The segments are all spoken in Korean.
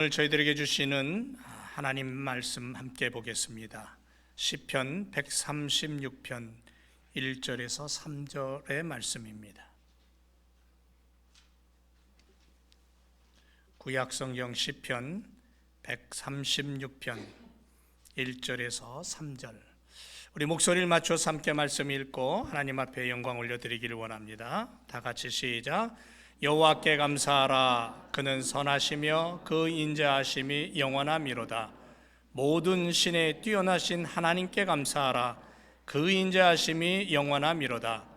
오늘 저희들에게 주시는 하나님 말씀 함께 보겠습니다. 시편 136편 1절에서 3절의 말씀입니다. 구약성경 시편 136편 1절에서 3절, 우리 목소리를 맞춰서 함께 말씀 읽고 하나님 앞에 영광 올려드리기를 원합니다. 다 같이 시작. 여호와께 감사하라. 그는 선하시며 그 인자하심이 영원함이로다. 모든 신에 뛰어나신 하나님께 감사하라. 그 인자하심이 영원함이로다.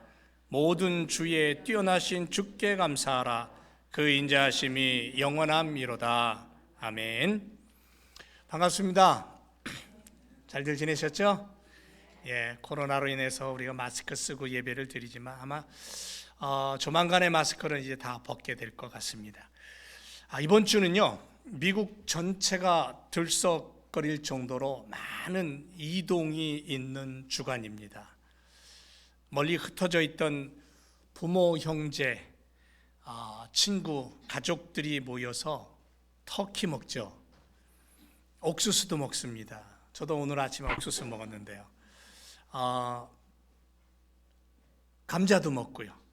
모든 주에 뛰어나신 주께 감사하라. 그 인자하심이 영원함이로다. 아멘. 반갑습니다. 잘들 지내셨죠? 코로나로 인해서 우리가 마스크 쓰고 예배를 드리지만 아마 조만간에 마스크는 이제 다 벗게 될 것 같습니다. 이번 주는요, 미국 전체가 들썩거릴 정도로 많은 이동이 있는 주간입니다. 멀리 흩어져 있던 부모, 형제, 친구, 가족들이 모여서 터키 먹죠. 옥수수도 먹습니다. 저도 오늘 아침에 옥수수 먹었는데요. 감자도 먹고요.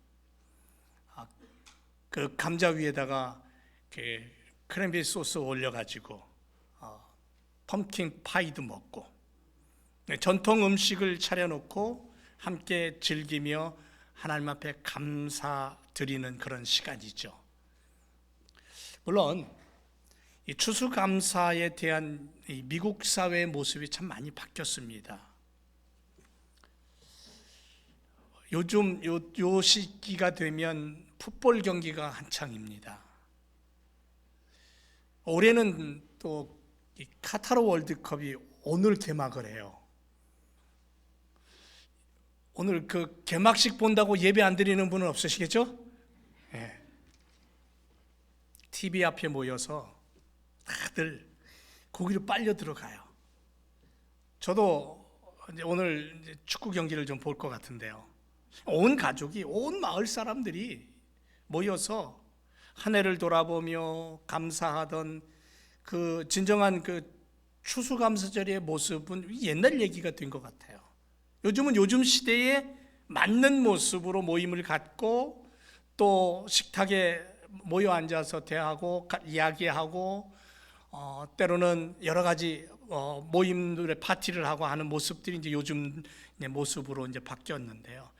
그 감자 위에다가 크랜베리 소스 올려가지고 펌킨 파이도 먹고, 전통 음식을 차려놓고 함께 즐기며 하나님 앞에 감사드리는 그런 시간이죠. 물론 이 추수감사에 대한 이 미국 사회의 모습이 참 많이 바뀌었습니다. 요즘 요 시기가 되면 풋볼 경기가 한창입니다. 올해는 또 카타르 월드컵이 오늘 개막을 해요. 오늘 그 개막식 본다고 예배 안 드리는 분은 없으시겠죠? 네. TV 앞에 모여서 다들 거기로 빨려 들어가요. 저도 이제 오늘 축구 경기를 좀 볼 것 같은데요. 온 가족이, 온 마을 사람들이 모여서 한 해를 돌아보며 감사하던 그 진정한 그 추수감사절의 모습은 옛날 얘기가 된 것 같아요. 요즘은 요즘 시대에 맞는 모습으로 모임을 갖고 또 식탁에 모여 앉아서 대하고 이야기하고 때로는 여러 가지 모임들의 파티를 하고 하는 모습들이 이제 요즘 모습으로 이제 바뀌었는데요.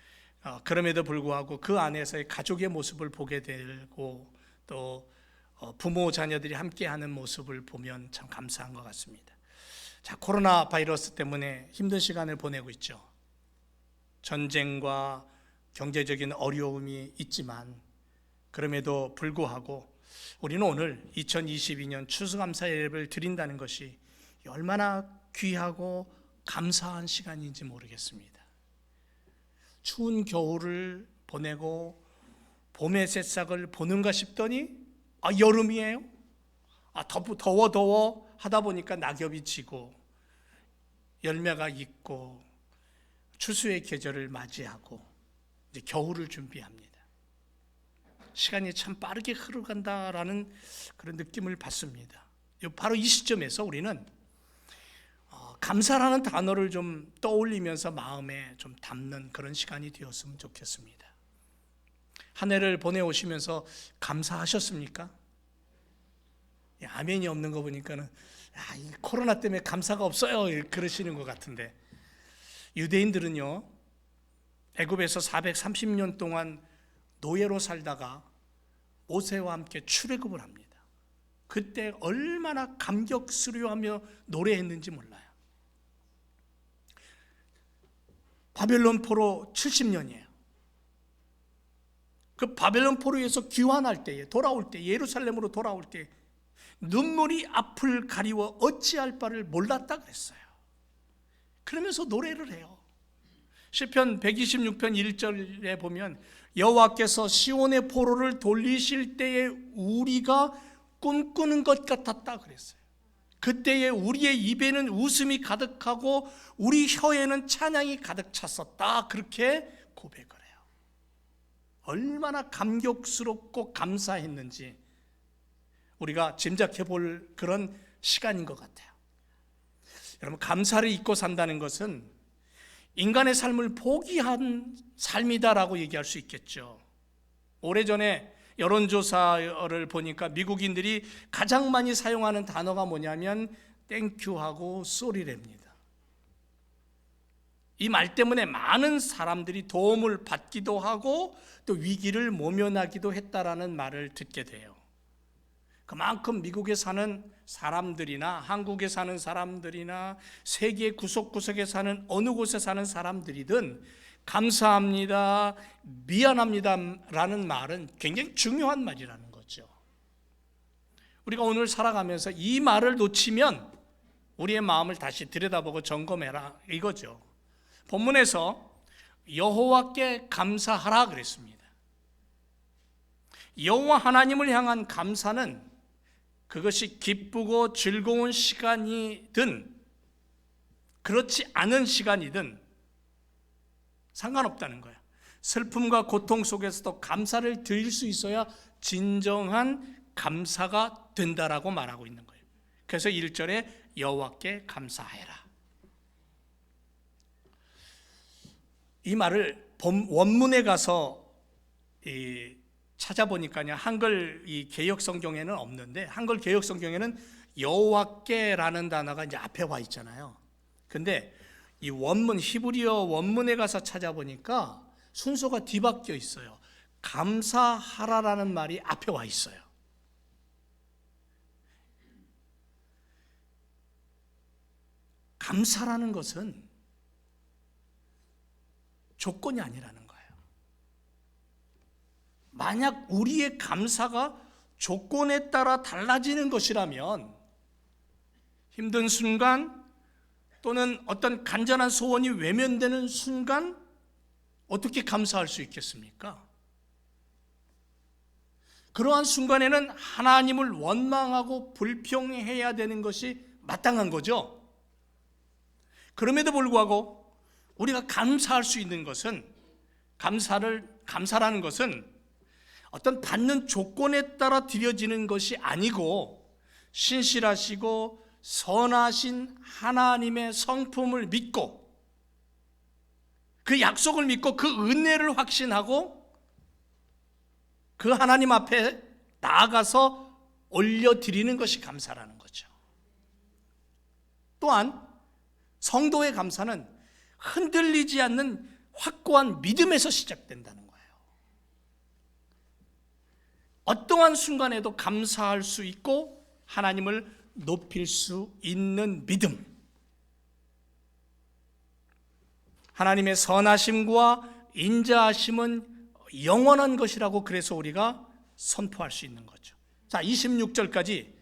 그럼에도 불구하고 그 안에서의 가족의 모습을 보게 되고 또 부모 자녀들이 함께하는 모습을 보면 참 감사한 것 같습니다. 자, 코로나 바이러스 때문에 힘든 시간을 보내고 있죠. 전쟁과 경제적인 어려움이 있지만 그럼에도 불구하고 우리는 오늘 2022년 추수감사 예배를 드린다는 것이 얼마나 귀하고 감사한 시간인지 모르겠습니다. 추운 겨울을 보내고 봄의 새싹을 보는가 싶더니 여름이에요. 더워 하다 보니까 낙엽이 지고 열매가 있고 추수의 계절을 맞이하고 이제 겨울을 준비합니다. 시간이 참 빠르게 흐르간다라는 그런 느낌을 받습니다. 바로 이 시점에서 우리는 감사라는 단어를 좀 떠올리면서 마음에 좀 담는 그런 시간이 되었으면 좋겠습니다. 한 해를 보내오시면서 감사하셨습니까? 아멘이 없는 거 보니까는 이 코로나 때문에 감사가 없어요 그러시는 것 같은데, 유대인들은요 애굽에서 430년 동안 노예로 살다가 모세와 함께 출애굽을 합니다. 그때 얼마나 감격스러워하며 노래했는지 몰라요. 바벨론 포로 70년이에요. 그 바벨론 포로에서 귀환할 때에, 돌아올 때, 예루살렘으로 돌아올 때 눈물이 앞을 가리워 어찌할 바를 몰랐다 그랬어요. 그러면서 노래를 해요. 시편 126편 1절에 보면 여호와께서 시온의 포로를 돌리실 때에 우리가 꿈꾸는 것 같았다 그랬어요. 그때에 우리의 입에는 웃음이 가득하고 우리 혀에는 찬양이 가득 찼었다, 그렇게 고백을 해요. 얼마나 감격스럽고 감사했는지 우리가 짐작해 볼 그런 시간인 것 같아요. 여러분, 감사를 잊고 산다는 것은 인간의 삶을 포기한 삶이다라고 얘기할 수 있겠죠. 오래전에 여론조사를 보니까 미국인들이 가장 많이 사용하는 단어가 뭐냐면 땡큐하고 쏘리랍니다. 이 말 때문에 많은 사람들이 도움을 받기도 하고 또 위기를 모면하기도 했다라는 말을 듣게 돼요. 그만큼 미국에 사는 사람들이나 한국에 사는 사람들이나 세계 구석구석에 사는 어느 곳에 사는 사람들이든 감사합니다, 미안합니다 라는 말은 굉장히 중요한 말이라는 거죠. 우리가 오늘 살아가면서 이 말을 놓치면 우리의 마음을 다시 들여다보고 점검해라 이거죠. 본문에서 여호와께 감사하라 그랬습니다. 여호와 하나님을 향한 감사는 그것이 기쁘고 즐거운 시간이든 그렇지 않은 시간이든 상관없다는 거예요. 슬픔과 고통 속에서도 감사를 드릴 수 있어야 진정한 감사가 된다라고 말하고 있는 거예요. 그래서 1절에 여호와께 감사해라. 이 말을 원문에 가서 찾아보니까요, 한글 이 개역 성경에는 없는데 한글 개역 성경에는 여호와께라는 단어가 이제 앞에 와 있잖아요. 근데 이 원문 히브리어 원문에 가서 찾아보니까 순서가 뒤바뀌어 있어요. 감사하라라는 말이 앞에 와 있어요. 감사라는 것은 조건이 아니라는 거예요. 만약 우리의 감사가 조건에 따라 달라지는 것이라면 힘든 순간 또는 어떤 간절한 소원이 외면되는 순간 어떻게 감사할 수 있겠습니까? 그러한 순간에는 하나님을 원망하고 불평해야 되는 것이 마땅한 거죠. 그럼에도 불구하고 우리가 감사할 수 있는 것은 감사라는 것은 어떤 받는 조건에 따라 드려지는 것이 아니고 신실하시고 선하신 하나님의 성품을 믿고 그 약속을 믿고 그 은혜를 확신하고 그 하나님 앞에 나아가서 올려드리는 것이 감사라는 거죠. 또한 성도의 감사는 흔들리지 않는 확고한 믿음에서 시작된다는 거예요. 어떠한 순간에도 감사할 수 있고 하나님을 높일 수 있는 믿음. 하나님의 선하심과 인자하심은 영원한 것이라고 그래서 우리가 선포할 수 있는 거죠. 자, 26절까지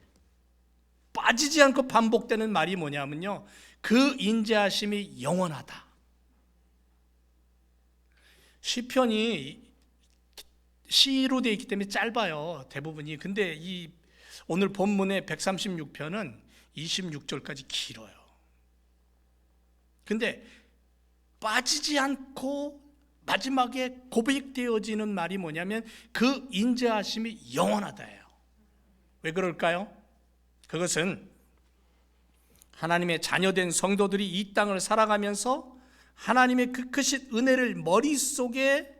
빠지지 않고 반복되는 말이 뭐냐면요, 그 인자하심이 영원하다. 시편이 시로 되어 있기 때문에 짧아요, 대부분이. 근데 이 오늘 본문의 136편은 26절까지 길어요. 근데 빠지지 않고 마지막에 고백되어지는 말이 뭐냐면 그 인자하심이 영원하다예요. 왜 그럴까요? 그것은 하나님의 자녀된 성도들이 이 땅을 살아가면서 하나님의 그 크신 은혜를 머릿속에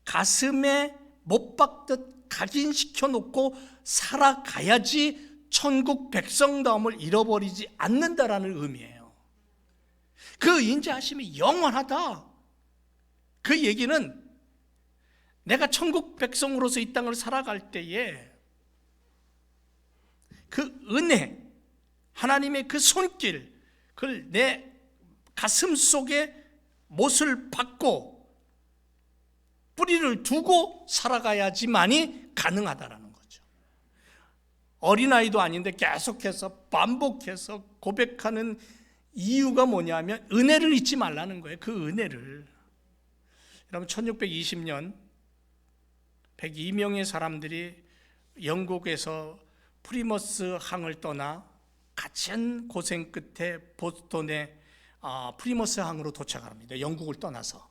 가슴에 못 박듯 각인시켜 놓고 살아가야지 천국 백성다움을 잃어버리지 않는다라는 의미예요. 그 인자하심이 영원하다. 그 얘기는 내가 천국 백성으로서 이 땅을 살아갈 때에 그 은혜, 하나님의 그 손길, 그걸 내 가슴 속에 못을 박고 뿌리를 두고 살아가야지만이 가능하다라는 거죠. 어린아이도 아닌데 계속해서 반복해서 고백하는 이유가 뭐냐면 은혜를 잊지 말라는 거예요. 그 은혜를. 여러분, 1620년 102명의 사람들이 영국에서 프리머스 항을 떠나 갇힌 고생 끝에 보스턴의 프리머스 항으로 도착합니다. 영국을 떠나서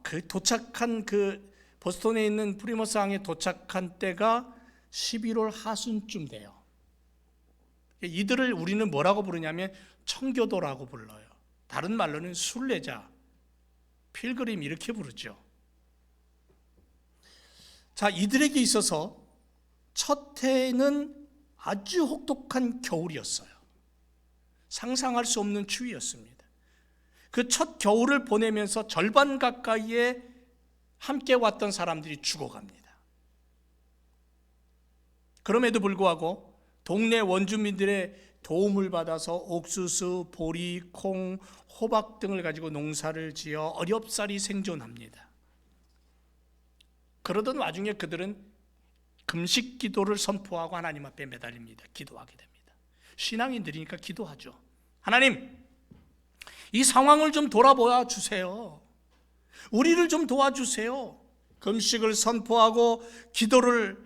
그 도착한 그 보스턴에 있는 프리머스 항에 도착한 때가 11월 하순쯤 돼요. 이들을 우리는 뭐라고 부르냐면 청교도라고 불러요. 다른 말로는 순례자, 필그림 이렇게 부르죠. 자, 이들에게 있어서 첫 해는 아주 혹독한 겨울이었어요. 상상할 수 없는 추위였습니다. 그 첫 겨울을 보내면서 절반 가까이에 함께 왔던 사람들이 죽어갑니다. 그럼에도 불구하고 동네 원주민들의 도움을 받아서 옥수수, 보리, 콩, 호박 등을 가지고 농사를 지어 어렵사리 생존합니다. 그러던 와중에 그들은 금식 기도를 선포하고 하나님 앞에 매달립니다. 기도하게 됩니다. 신앙인들이니까 기도하죠. 하나님, 이 상황을 좀 돌아보아 주세요. 우리를 좀 도와주세요. 금식을 선포하고 기도를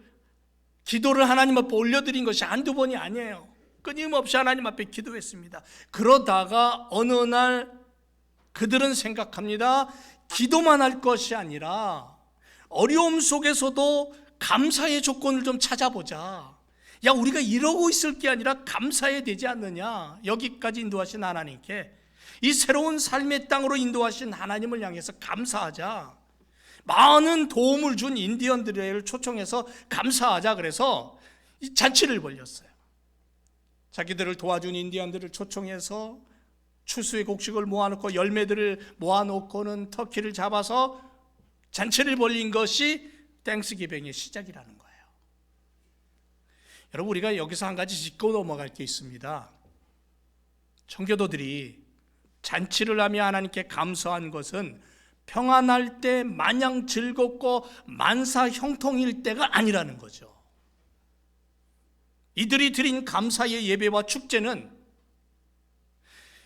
하나님 앞에 올려드린 것이 한두 번이 아니에요. 끊임없이 하나님 앞에 기도했습니다. 그러다가 어느 날 그들은 생각합니다. 기도만 할 것이 아니라 어려움 속에서도 감사의 조건을 좀 찾아보자. 야, 우리가 이러고 있을 게 아니라 감사해야 되지 않느냐. 여기까지 인도하신 하나님께, 이 새로운 삶의 땅으로 인도하신 하나님을 향해서 감사하자. 많은 도움을 준 인디언들을 초청해서 감사하자. 그래서 이 잔치를 벌였어요. 자기들을 도와준 인디언들을 초청해서 추수의 곡식을 모아놓고 열매들을 모아놓고는 터키를 잡아서 잔치를 벌린 것이 땡스기빙의 시작이라는 거예요. 여러분, 우리가 여기서 한 가지 짚고 넘어갈 게 있습니다. 청교도들이 잔치를 하며 하나님께 감사한 것은 평안할 때 마냥 즐겁고 만사 형통일 때가 아니라는 거죠. 이들이 드린 감사의 예배와 축제는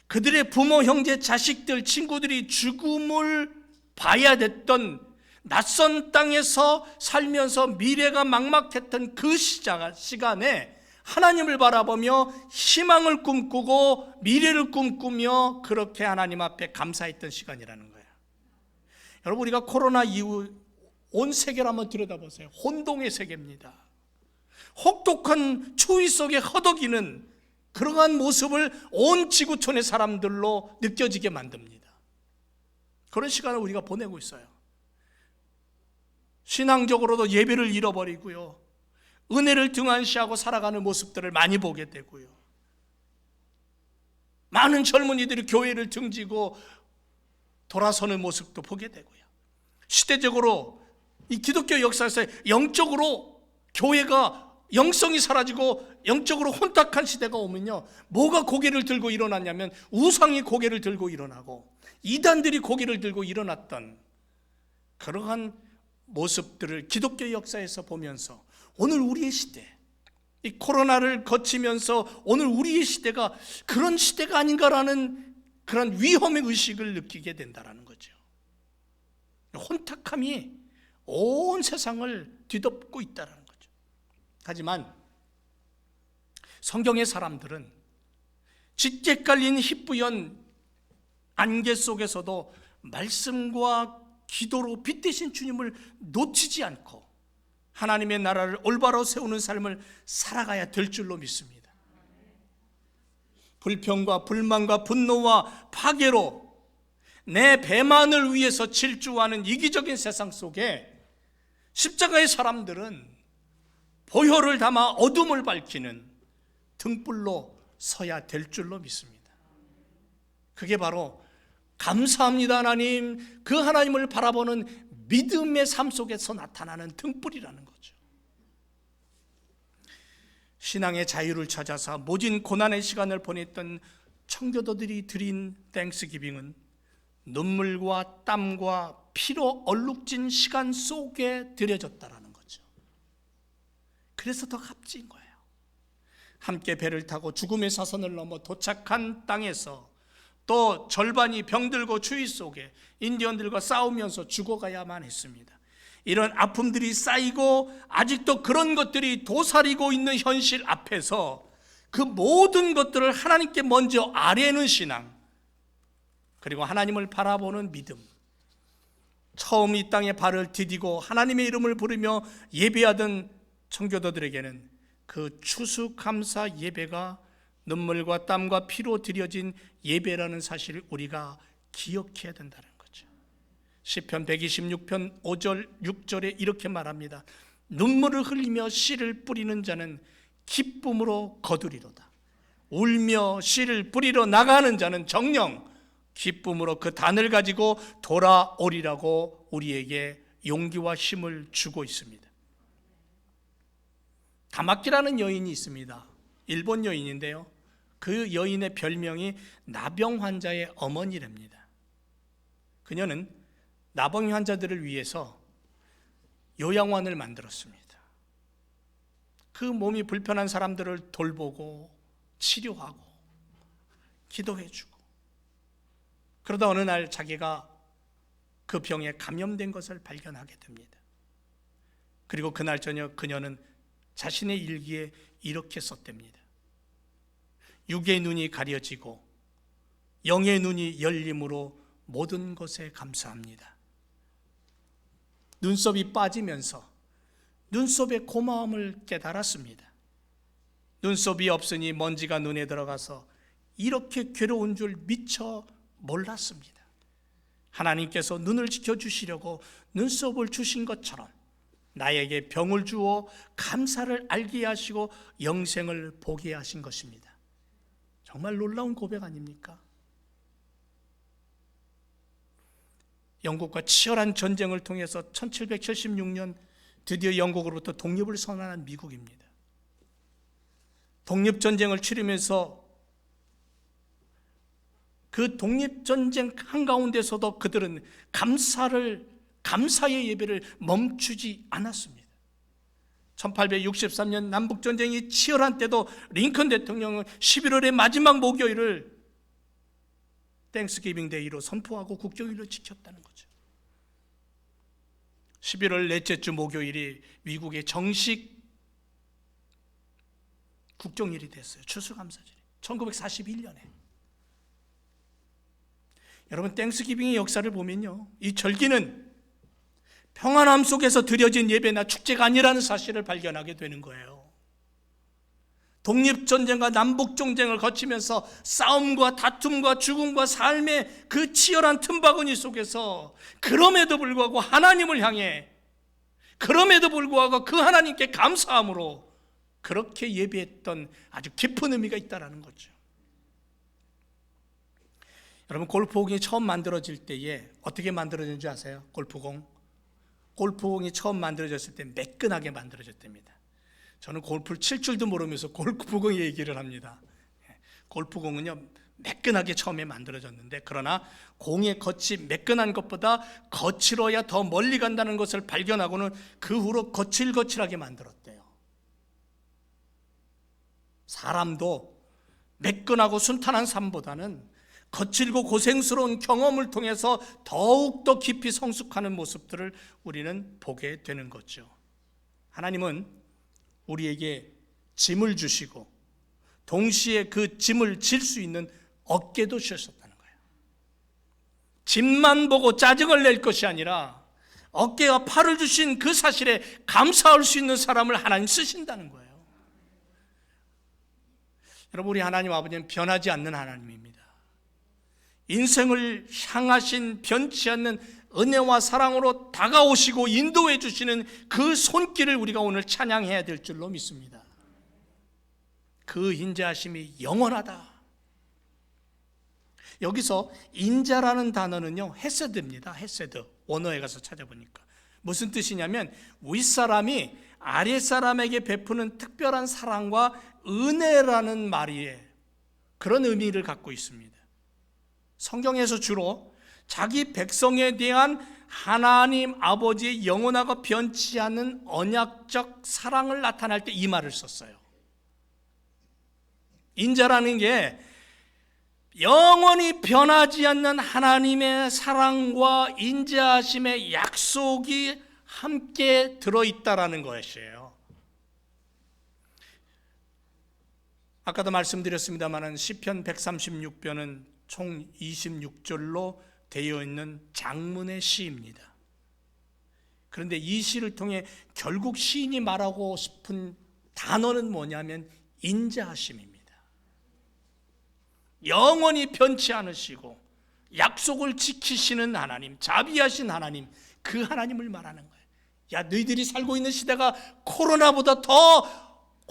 그들의 부모, 형제, 자식들, 친구들이 죽음을 봐야 됐던 낯선 땅에서 살면서 미래가 막막했던 그 시간에 하나님을 바라보며 희망을 꿈꾸고 미래를 꿈꾸며 그렇게 하나님 앞에 감사했던 시간이라는 거예요. 여러분, 우리가 코로나 이후 온 세계를 한번 들여다보세요. 혼동의 세계입니다. 혹독한 추위 속에 허덕이는 그러한 모습을 온 지구촌의 사람들로 느껴지게 만듭니다. 그런 시간을 우리가 보내고 있어요. 신앙적으로도 예배를 잃어버리고요, 은혜를 등한시하고 살아가는 모습들을 많이 보게 되고요, 많은 젊은이들이 교회를 등지고 돌아서는 모습도 보게 되고요, 시대적으로 이 기독교 역사에서 영적으로 교회가 영성이 사라지고 영적으로 혼탁한 시대가 오면요, 뭐가 고개를 들고 일어났냐면 우상이 고개를 들고 일어나고 이단들이 고개를 들고 일어났던 그러한 모습들을 기독교 역사에서 보면서 오늘 우리의 시대, 이 코로나를 거치면서 오늘 우리의 시대가 그런 시대가 아닌가라는 그런 위험의 의식을 느끼게 된다는 거죠. 혼탁함이 온 세상을 뒤덮고 있다는 거죠. 하지만 성경의 사람들은 짙게 깔린 희뿌연 안개 속에서도 말씀과 기도로 빛대신 주님을 놓치지 않고 하나님의 나라를 올바로 세우는 삶을 살아가야 될 줄로 믿습니다. 불평과 불만과 분노와 파괴로 내 배만을 위해서 질주하는 이기적인 세상 속에 십자가의 사람들은 보혈을 담아 어둠을 밝히는 등불로 서야 될 줄로 믿습니다. 그게 바로 감사합니다 하나님, 그 하나님을 바라보는 믿음의 삶 속에서 나타나는 등불이라는 거죠. 신앙의 자유를 찾아서 모진 고난의 시간을 보냈던 청교도들이 드린 땡스기빙은 눈물과 땀과 피로 얼룩진 시간 속에 드려졌다라는 거죠. 그래서 더 값진 거예요. 함께 배를 타고 죽음의 사선을 넘어 도착한 땅에서 또 절반이 병들고 추위 속에 인디언들과 싸우면서 죽어가야만 했습니다. 이런 아픔들이 쌓이고 아직도 그런 것들이 도사리고 있는 현실 앞에서 그 모든 것들을 하나님께 먼저 아뢰는 신앙, 그리고 하나님을 바라보는 믿음, 처음 이 땅에 발을 디디고 하나님의 이름을 부르며 예배하던 청교도들에게는 그 추수감사 예배가 눈물과 땀과 피로 드려진 예배라는 사실을 우리가 기억해야 된다는 거죠. 시편 126편 5절 6절에 이렇게 말합니다. 눈물을 흘리며 씨를 뿌리는 자는 기쁨으로 거두리로다. 울며 씨를 뿌리러 나가는 자는 정녕 기쁨으로 그 단을 가지고 돌아오리라고 우리에게 용기와 힘을 주고 있습니다. 다마키라는 여인이 있습니다. 일본 여인인데요, 그 여인의 별명이 나병 환자의 어머니랍니다. 그녀는 나병 환자들을 위해서 요양원을 만들었습니다. 그 몸이 불편한 사람들을 돌보고 치료하고 기도해주고, 그러다 어느 날 자기가 그 병에 감염된 것을 발견하게 됩니다. 그리고 그날 저녁 그녀는 자신의 일기에 이렇게 썼답니다. 육의 눈이 가려지고 영의 눈이 열림으로 모든 것에 감사합니다. 눈썹이 빠지면서 눈썹의 고마움을 깨달았습니다. 눈썹이 없으니 먼지가 눈에 들어가서 이렇게 괴로운 줄 미처 몰랐습니다. 하나님께서 눈을 지켜주시려고 눈썹을 주신 것처럼 나에게 병을 주어 감사를 알게 하시고 영생을 보게 하신 것입니다. 정말 놀라운 고백 아닙니까? 영국과 치열한 전쟁을 통해서 1776년 드디어 영국으로부터 독립을 선언한 미국입니다. 독립전쟁을 치르면서 그 독립전쟁 한가운데서도 그들은 감사의 예배를 멈추지 않았습니다. 1863년 남북전쟁이 치열한 때도 링컨 대통령은 11월의 마지막 목요일을 땡스기빙 데이로 선포하고 국경일로 지켰다는 거죠. 11월 넷째 주 목요일이 미국의 정식 국정일이 됐어요. 추수감사절이 1941년에. 여러분, 땡스기빙의 역사를 보면요, 이 절기는 평안함 속에서 드려진 예배나 축제가 아니라는 사실을 발견하게 되는 거예요. 독립전쟁과 남북전쟁을 거치면서 싸움과 다툼과 죽음과 삶의 그 치열한 틈바구니 속에서 그럼에도 불구하고 하나님을 향해, 그럼에도 불구하고 그 하나님께 감사함으로 그렇게 예배했던 아주 깊은 의미가 있다는 거죠. 여러분, 골프공이 처음 만들어질 때에 어떻게 만들어진지 아세요? 골프공이 처음 만들어졌을 때 매끈하게 만들어졌답니다. 저는 골프를 칠 줄도 모르면서 골프공 얘기를 합니다. 골프공은요, 매끈하게 처음에 만들어졌는데, 그러나 공의 겉이 매끈한 것보다 거칠어야 더 멀리 간다는 것을 발견하고는 그 후로 거칠거칠하게 만들었대요. 사람도 매끈하고 순탄한 삶보다는 거칠고 고생스러운 경험을 통해서 더욱더 깊이 성숙하는 모습들을 우리는 보게 되는 거죠. 하나님은 우리에게 짐을 주시고 동시에 그 짐을 질 수 있는 어깨도 주셨다는 거예요. 짐만 보고 짜증을 낼 것이 아니라 어깨와 팔을 주신 그 사실에 감사할 수 있는 사람을 하나님 쓰신다는 거예요. 여러분, 우리 하나님 아버지는 변하지 않는 하나님입니다. 인생을 향하신 변치 않는 은혜와 사랑으로 다가오시고 인도해 주시는 그 손길을 우리가 오늘 찬양해야 될 줄로 믿습니다. 그 인자하심이 영원하다. 여기서 인자라는 단어는요, 헤세드입니다. 헤세드. 원어에 가서 찾아보니까 무슨 뜻이냐면 윗사람이 아랫사람에게 베푸는 특별한 사랑과 은혜라는 말이에요. 그런 의미를 갖고 있습니다. 성경에서 주로 자기 백성에 대한 하나님 아버지의 영원하고 변치 않는 언약적 사랑을 나타낼 때 이 말을 썼어요. 인자라는 게 영원히 변하지 않는 하나님의 사랑과 인자하심의 약속이 함께 들어있다라는 것이에요. 아까도 말씀드렸습니다만 시편 136편은 총 26절로 되어 있는 장문의 시입니다. 그런데 이 시를 통해 결국 시인이 말하고 싶은 단어는 뭐냐면 인자하심입니다. 영원히 변치 않으시고 약속을 지키시는 하나님, 자비하신 하나님, 그 하나님을 말하는 거예요. 야, 너희들이 살고 있는 시대가 코로나보다 더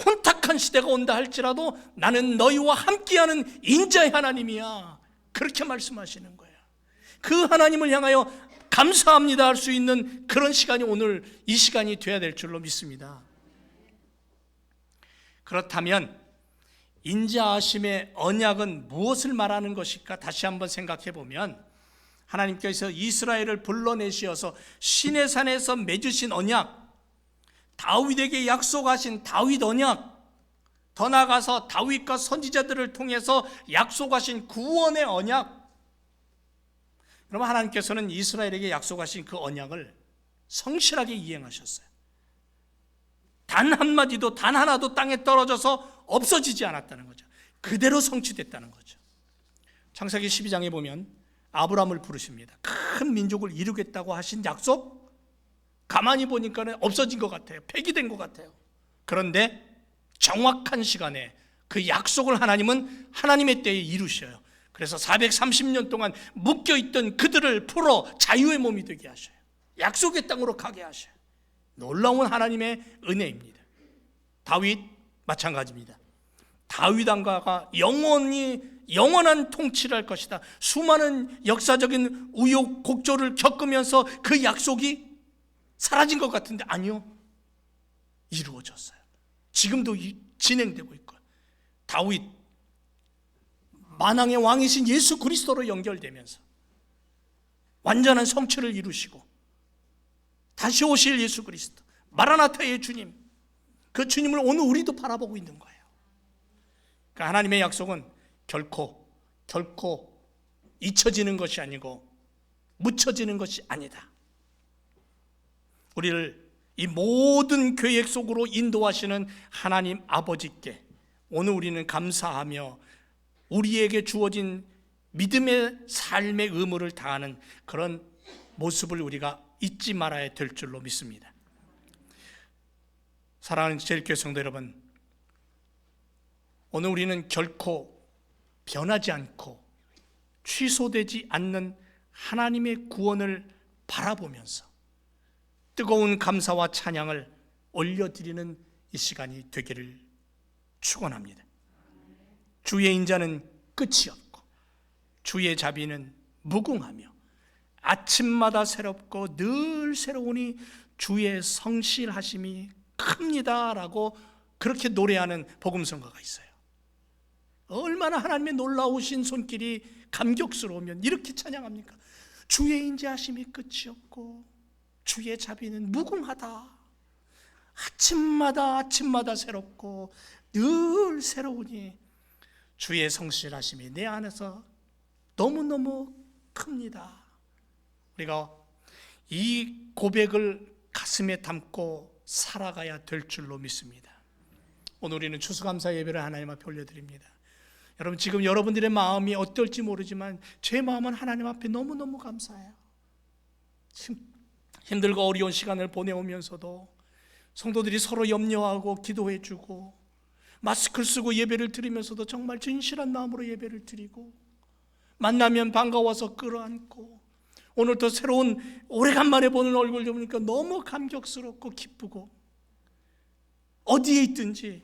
혼탁한 시대가 온다 할지라도 나는 너희와 함께하는 인자의 하나님이야. 그렇게 말씀하시는 거예요. 그 하나님을 향하여 감사합니다 할 수 있는 그런 시간이 오늘 이 시간이 돼야 될 줄로 믿습니다. 그렇다면 인자하심의 언약은 무엇을 말하는 것일까? 다시 한번 생각해 보면 하나님께서 이스라엘을 불러내시어서 시내산에서 맺으신 언약, 다윗에게 약속하신 다윗 언약, 더 나아가서 다윗과 선지자들을 통해서 약속하신 구원의 언약, 그러면 하나님께서는 이스라엘에게 약속하신 그 언약을 성실하게 이행하셨어요. 단 한마디도 단 하나도 땅에 떨어져서 없어지지 않았다는 거죠. 그대로 성취됐다는 거죠. 창세기 12장에 보면 아브라함을 부르십니다. 큰 민족을 이루겠다고 하신 약속, 가만히 보니까 없어진 것 같아요. 폐기된 것 같아요. 그런데 정확한 시간에 그 약속을 하나님은 하나님의 때에 이루셔요. 그래서 430년 동안 묶여있던 그들을 풀어 자유의 몸이 되게 하셔요. 약속의 땅으로 가게 하셔요. 놀라운 하나님의 은혜입니다. 다윗 마찬가지입니다. 다윗 왕가가 영원한 통치를 할 것이다. 수많은 역사적인 우여곡절을 겪으면서 그 약속이 사라진 것 같은데 아니요, 이루어졌어요. 지금도 진행되고 있고, 다윗 만왕의 왕이신 예수 그리스도로 연결되면서 완전한 성취를 이루시고 다시 오실 예수 그리스도, 마라나타의 주님, 그 주님을 오늘 우리도 바라보고 있는 거예요. 그러니까 하나님의 약속은 결코 잊혀지는 것이 아니고 묻혀지는 것이 아니다. 우리를 이 모든 계획 속으로 인도하시는 하나님 아버지께 오늘 우리는 감사하며 우리에게 주어진 믿음의 삶의 의무를 다하는 그런 모습을 우리가 잊지 말아야 될 줄로 믿습니다. 사랑하는 제일교회 성도 여러분, 오늘 우리는 결코 변하지 않고 취소되지 않는 하나님의 구원을 바라보면서 뜨거운 감사와 찬양을 올려드리는 이 시간이 되기를 축원합니다. 주의 인자는 끝이 없고 주의 자비는 무궁하며 아침마다 새롭고 늘 새로우니 주의 성실하심이 큽니다 라고 그렇게 노래하는 복음성가가 있어요. 얼마나 하나님의 놀라우신 손길이 감격스러우면 이렇게 찬양합니까? 주의 인자하심이 끝이 없고 주의 자비는 무궁하다. 아침마다 새롭고 늘 새로우니 주의 성실하심이 내 안에서 너무너무 큽니다. 우리가 이 고백을 가슴에 담고 살아가야 될 줄로 믿습니다. 오늘 우리는 추수감사 예배를 하나님 앞에 올려드립니다. 여러분, 지금 여러분들의 마음이 어떨지 모르지만 제 마음은 하나님 앞에 너무너무 감사해요. 힘들고 어려운 시간을 보내오면서도 성도들이 서로 염려하고 기도해주고 마스크를 쓰고 예배를 드리면서도 정말 진실한 마음으로 예배를 드리고 만나면 반가워서 끌어안고 오늘 또 새로운 오래간만에 보는 얼굴 보니까 너무 감격스럽고 기쁘고 어디에 있든지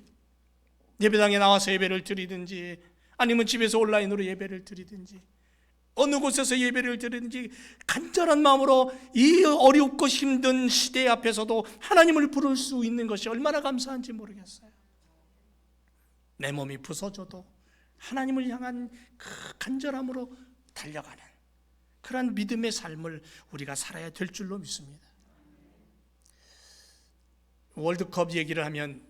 예배당에 나와서 예배를 드리든지 아니면 집에서 온라인으로 예배를 드리든지 어느 곳에서 예배를 드리든지 간절한 마음으로 이 어렵고 힘든 시대 앞에서도 하나님을 부를 수 있는 것이 얼마나 감사한지 모르겠어요. 내 몸이 부서져도 하나님을 향한 그 간절함으로 달려가는 그런 믿음의 삶을 우리가 살아야 될 줄로 믿습니다. 월드컵 얘기를 하면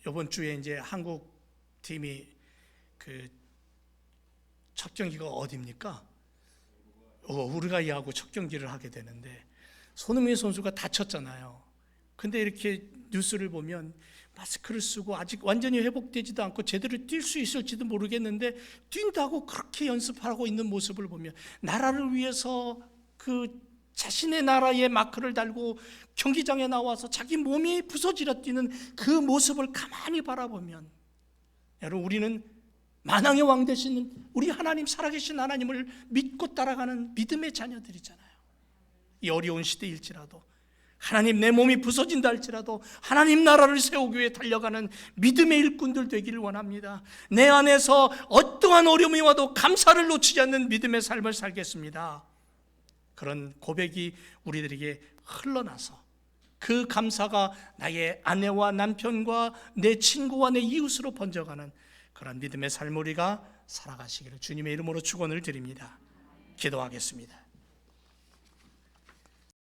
이번 주에 이제 한국 팀이 첫 경기가 어디입니까? 우루과이하고 첫 경기를 하게 되는데 손흥민 선수가 다쳤잖아요. 근데 이렇게 뉴스를 보면 마스크를 쓰고 아직 완전히 회복되지도 않고 제대로 뛸 수 있을지도 모르겠는데 뛴다고 그렇게 연습하고 있는 모습을 보면 나라를 위해서 그 자신의 나라의 마크를 달고 경기장에 나와서 자기 몸이 부서지려 뛰는 그 모습을 가만히 바라보면, 여러분, 우리는 만왕의 왕 되시는 우리 하나님, 살아계신 하나님을 믿고 따라가는 믿음의 자녀들이잖아요. 이 어려운 시대일지라도, 하나님, 내 몸이 부서진다 할지라도 하나님 나라를 세우기 위해 달려가는 믿음의 일꾼들 되기를 원합니다. 내 안에서 어떠한 어려움이 와도 감사를 놓치지 않는 믿음의 삶을 살겠습니다. 그런 고백이 우리들에게 흘러나서 그 감사가 나의 아내와 남편과 내 친구와 내 이웃으로 번져가는 그런 믿음의 삶을 우리가 살아가시기를 주님의 이름으로 축원을 드립니다. 기도하겠습니다.